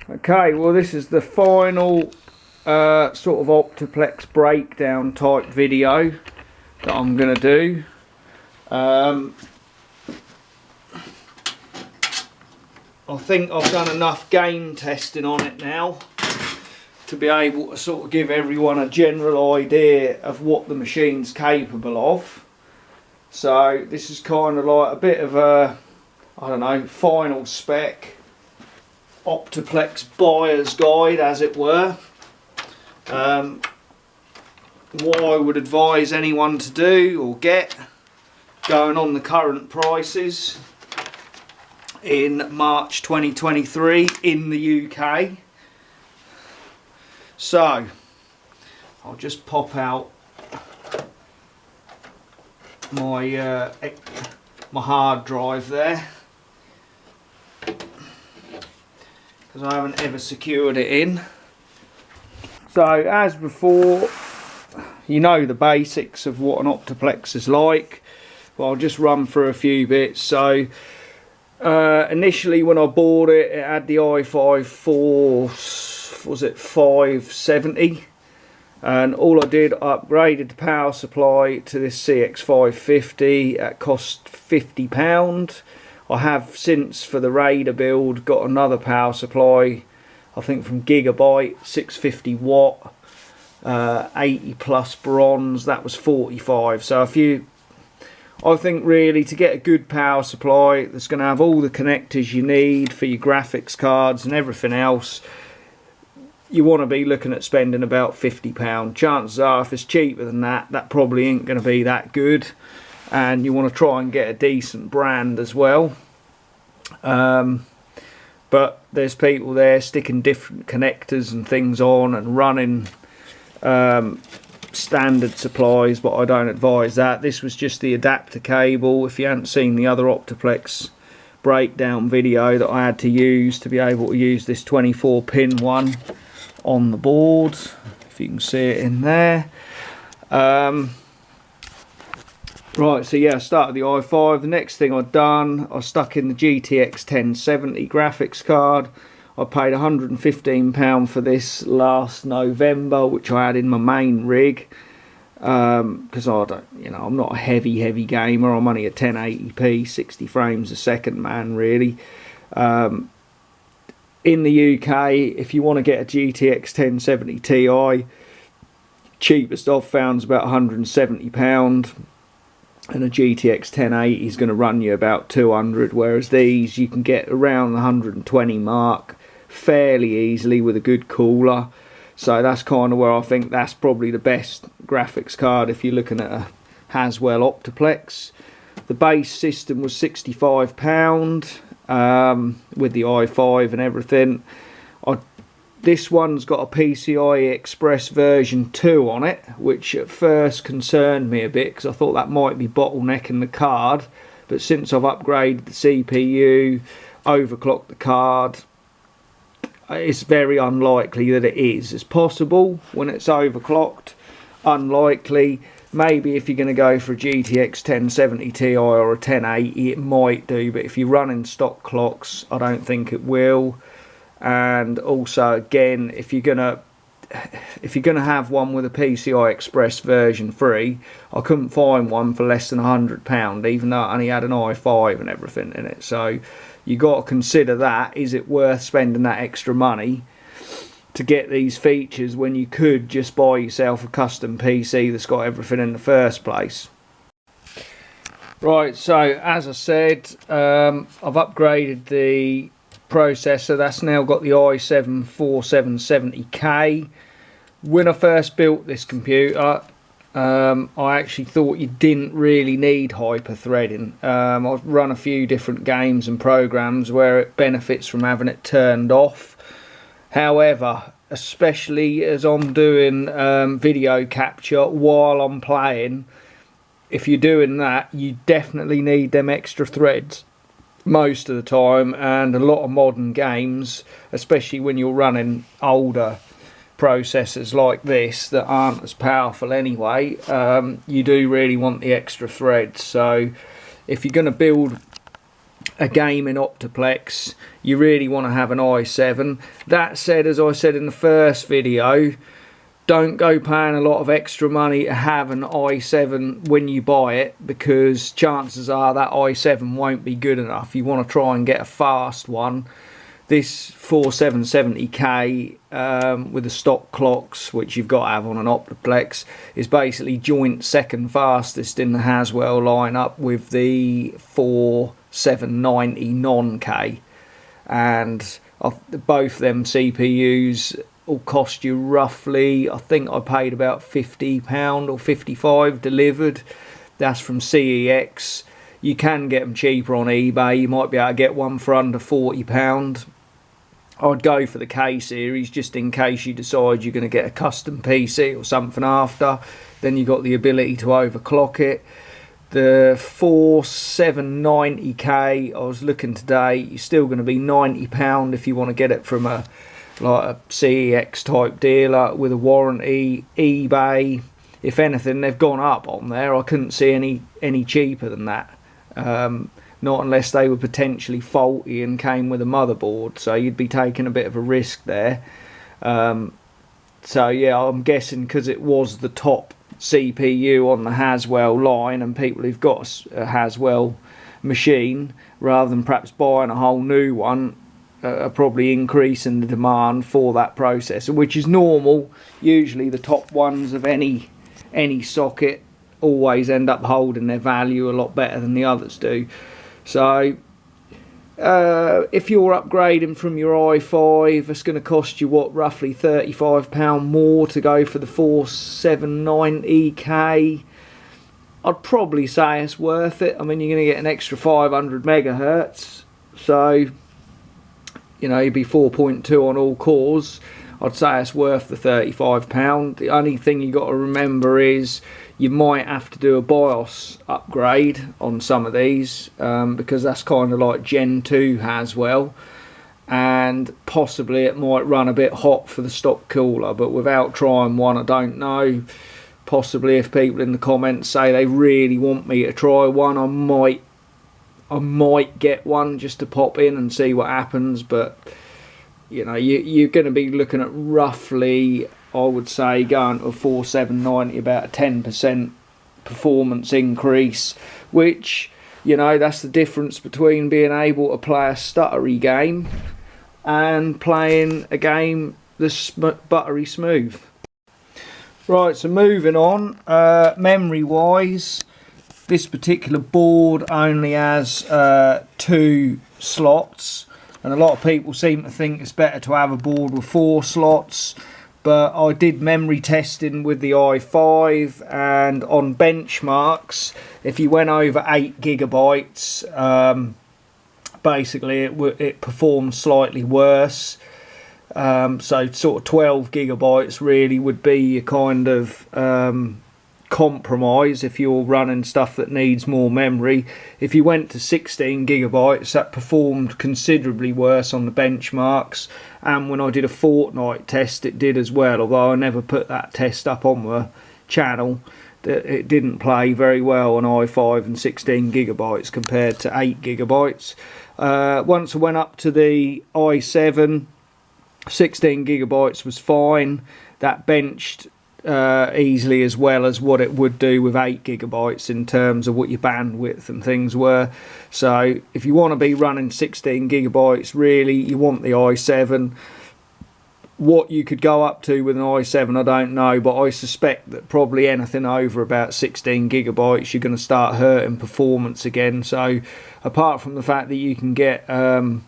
Okay, well this is the final sort of Optiplex breakdown type video that I'm going to do. I think I've done enough game testing on it now to be able to sort of give everyone a general idea of what the machine's capable of. So this is kind of like a bit of a, I don't know, final spec Optiplex buyer's guide, as it were. What I would advise anyone to do or get, going on the current prices in March 2023 in the UK. So I'll just pop out my my hard drive there, because I haven't ever secured it in. So as before, you know the basics of what an Optiplex is like, but I'll just run through a few bits. So initially when I bought it, it had the i5 was it 570, and all I did, I upgraded the power supply to this CX550 at cost £50. I have since, for the Raider build, got another power supply, I think from Gigabyte, 650 watt, 80 plus bronze, that was 45. So I think really to get a good power supply that's going to have all the connectors you need for your graphics cards and everything else, you want to be looking at spending about £50. Chances are, if it's cheaper than that, that probably ain't going to be that good, and you want to try and get a decent brand as well. But there's people there sticking different connectors and things on and running standard supplies, but I don't advise that. This was just the adapter cable. If you hadn't seen the other Optiplex breakdown video that I had to use to be able to use this 24 pin one on the board, if you can see it in there. Right, so yeah, I started the i5. The next thing I'd done, I stuck in the GTX 1070 graphics card. I paid £115 for this last November, which I had in my main rig, because I don't, you know, I'm not a heavy gamer. I'm only a 1080p 60 frames a second man, really. In the UK, if you want to get a GTX 1070 Ti, cheapest I've found is about £170, and a GTX 1080 is going to run you about 200, whereas these you can get around the 120 mark fairly easily with a good cooler. So that's kind of where I think that's probably the best graphics card if you're looking at a Haswell Optiplex. The base system was £65 with the i5 and everything. This one's got a PCI Express version 2 on it, which at first concerned me a bit because I thought that might be bottlenecking the card, but since I've upgraded the CPU, overclocked the card, it's very unlikely that it is. It's possible when it's overclocked, unlikely. Maybe if you're going to go for a GTX 1070 Ti or a 1080, it might do, but if you're running stock clocks, I don't think it will. And also, again, if you're gonna have one with a PCI Express version 3, I couldn't find one for less than £100, even though it only had an i5 and everything in it. So you got to consider that. Is it worth spending that extra money to get these features when you could just buy yourself a custom PC that's got everything in the first place? Right, so as I said, I've upgraded the processor. That's now got the i7 4770K. When I first built this computer, I actually thought you didn't really need hyper-threading. I've run a few different games and programs where it benefits from having it turned off. However, especially as I'm doing video capture while I'm playing, if you're doing that, you definitely need them extra threads most of the time, and a lot of modern games, especially when you're running older processors like this that aren't as powerful anyway, you do really want the extra threads. So if you're going to build a gaming Optiplex, you really want to have an i7. That said, as I said in the first video, don't go paying a lot of extra money to have an i7 when you buy it, because chances are that i7 won't be good enough. You want to try and get a fast one. This 4770K with the stock clocks, which you've got to have on an Optiplex, is basically joint second fastest in the Haswell lineup with the 4790 non-K. And both them CPUs will cost you roughly, I think I paid about £50 or 55 delivered. That's from CEX. You can get them cheaper on eBay. You might be able to get one for under £40. I'd go for the K series just in case you decide you're going to get a custom PC or something after. Then you've got the ability to overclock it. The 4790K, I was looking today, you're still going to be £90 if you want to get it from a CEX type dealer with a warranty. eBay, if anything, they've gone up on there. I couldn't see any cheaper than that. Not unless they were potentially faulty and came with a motherboard, so you'd be taking a bit of a risk there. So yeah, I'm guessing because it was the top CPU on the Haswell line, and people who've got a Haswell machine, rather than perhaps buying a whole new one, are probably increasing the demand for that processor, which is normal. Usually the top ones of any socket always end up holding their value a lot better than the others do. So if you're upgrading from your i5, it's going to cost you what, roughly £35 more to go for the 4790K. I'd probably say it's worth it. I mean, you're going to get an extra 500 megahertz, so you know, you'd be 4.2 on all cores. I'd say it's worth the £35. The only thing you got to remember is you might have to do a BIOS upgrade on some of these, because that's kind of like Gen 2 Haswell, and possibly it might run a bit hot for the stock cooler, but without trying one, I don't know. Possibly if people in the comments say they really want me to try one, I might get one just to pop in and see what happens. But you know, you're going to be looking at roughly, I would say, going to a 4790, about a 10% performance increase, which, you know, that's the difference between being able to play a stuttery game and playing a game that's buttery smooth. Right, so moving on, memory wise, this particular board only has 2 slots, and a lot of people seem to think it's better to have a board with 4 slots. But I did memory testing with the i5, and on benchmarks, if you went over 8 gigabytes, basically it performed slightly worse. So sort of 12 gigabytes really would be your kind of compromise if you're running stuff that needs more memory. If you went to 16 gigabytes, that performed considerably worse on the benchmarks, and when I did a Fortnite test it did as well, although I never put that test up on the channel. It didn't play very well on i5 and 16 gigabytes compared to 8 gigabytes. Once I went up to the i7, 16 gigabytes was fine. That benched easily as well as what it would do with 8 gigabytes in terms of what your bandwidth and things were. So if you want to be running 16 gigabytes, really you want the i7. What you could go up to with an i7 I don't know, but I suspect that probably anything over about 16 gigabytes you're going to start hurting performance again. So apart from the fact that you can get the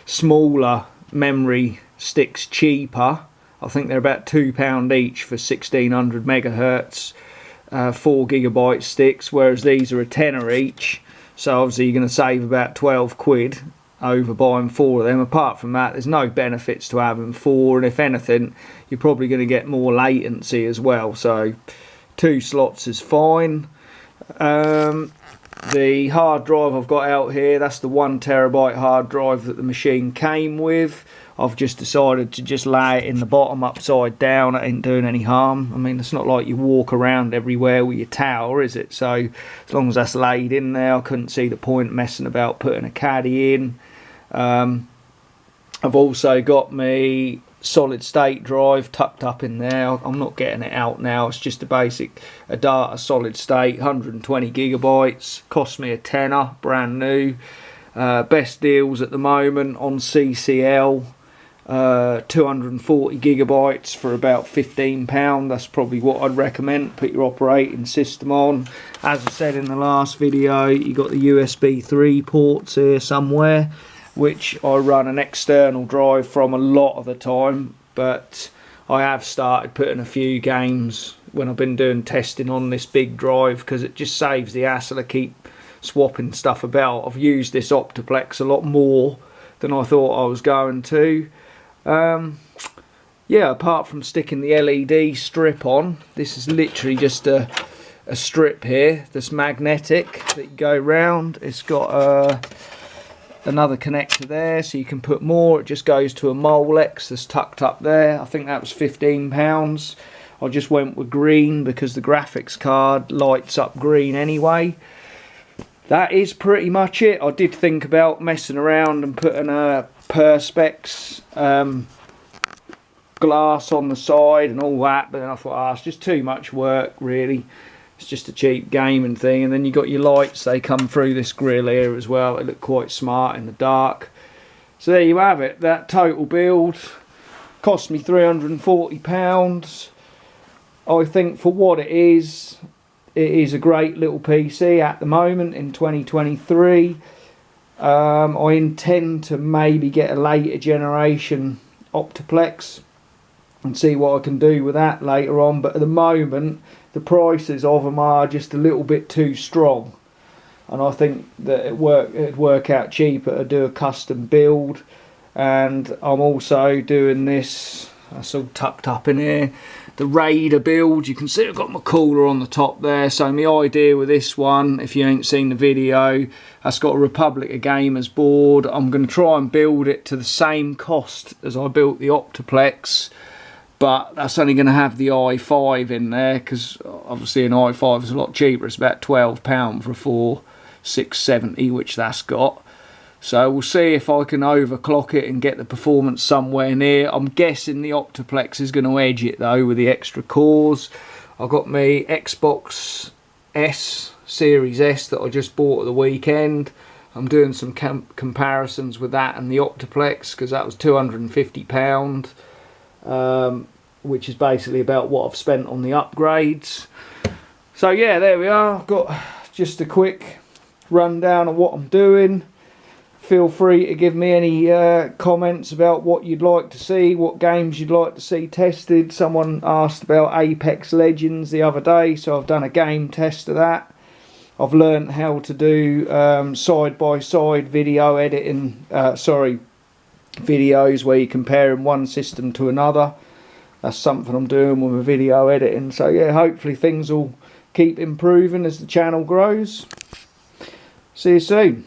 smaller memory sticks cheaper, I think they're about £2 each for 1600 megahertz 4 gigabyte sticks, whereas these are a tenner each. So obviously you're going to save about 12 quid over buying 4 of them. Apart from that, there's no benefits to having 4, and if anything, you're probably going to get more latency as well. So 2 slots is fine. The hard drive I've got out here, that's the 1TB hard drive that the machine came with. I've just decided to just lay it in the bottom upside down. It ain't doing any harm. I mean, it's not like you walk around everywhere with your tower, is it? So as long as that's laid in there, I couldn't see the point messing about putting a caddy in. I've also got my solid state drive tucked up in there. I'm not getting it out now. It's just a basic Adata solid state, 120 gigabytes. Cost me a tenner, brand new. Best deals at the moment on CCL. 240 gigabytes for about £15. That's probably what I'd recommend. Put your operating system on. As I said in the last video, you got the USB 3 ports here somewhere, which I run an external drive from a lot of the time, but I have started putting a few games when I've been doing testing on this big drive, because it just saves the hassle to keep swapping stuff about. I've used this Optiplex a lot more than I thought I was going to. Yeah, apart from sticking the LED strip on, this is literally just a strip here that's magnetic that you go round. It's got another connector there, so you can put more. It just goes to a Molex that's tucked up there. I think that was £15. I just went with green because the graphics card lights up green anyway. That is pretty much it. I did think about messing around and putting a Perspex glass on the side and all that, but then I thought, it's just too much work really. It's just a cheap gaming thing. And then you got your lights, they come through this grill here as well. They look quite smart in the dark. So there you have it. That total build cost me £340. I think for what it is a great little PC at the moment in 2023. I intend to maybe get a later generation Optiplex and see what I can do with that later on, but at the moment the prices of them are just a little bit too strong, and I think that it'd work out cheaper to do a custom build. And I'm also doing this, that's all tucked up in here, the Raider build. You can see I've got my cooler on the top there. So my idea with this one, if you ain't seen the video, that's got a Republic of Gamers board. I'm going to try and build it to the same cost as I built the Optiplex, but that's only going to have the i5 in there, because obviously an i5 is a lot cheaper. It's about £12 for a 4670, which that's got. So we'll see if I can overclock it and get the performance somewhere near. I'm guessing the Optiplex is going to edge it though with the extra cores. I've got my Xbox S, Series S, that I just bought at the weekend. I'm doing some comparisons with that and the Optiplex, because that was £250, which is basically about what I've spent on the upgrades. So yeah, there we are. I've got just a quick rundown of what I'm doing. Feel free to give me any comments about what you'd like to see, what games you'd like to see tested. Someone asked about Apex Legends the other day, so I've done a game test of that. I've learned how to do side-by-side video editing, videos where you're comparing one system to another. That's something I'm doing with my video editing. So yeah, hopefully things will keep improving as the channel grows. See you soon.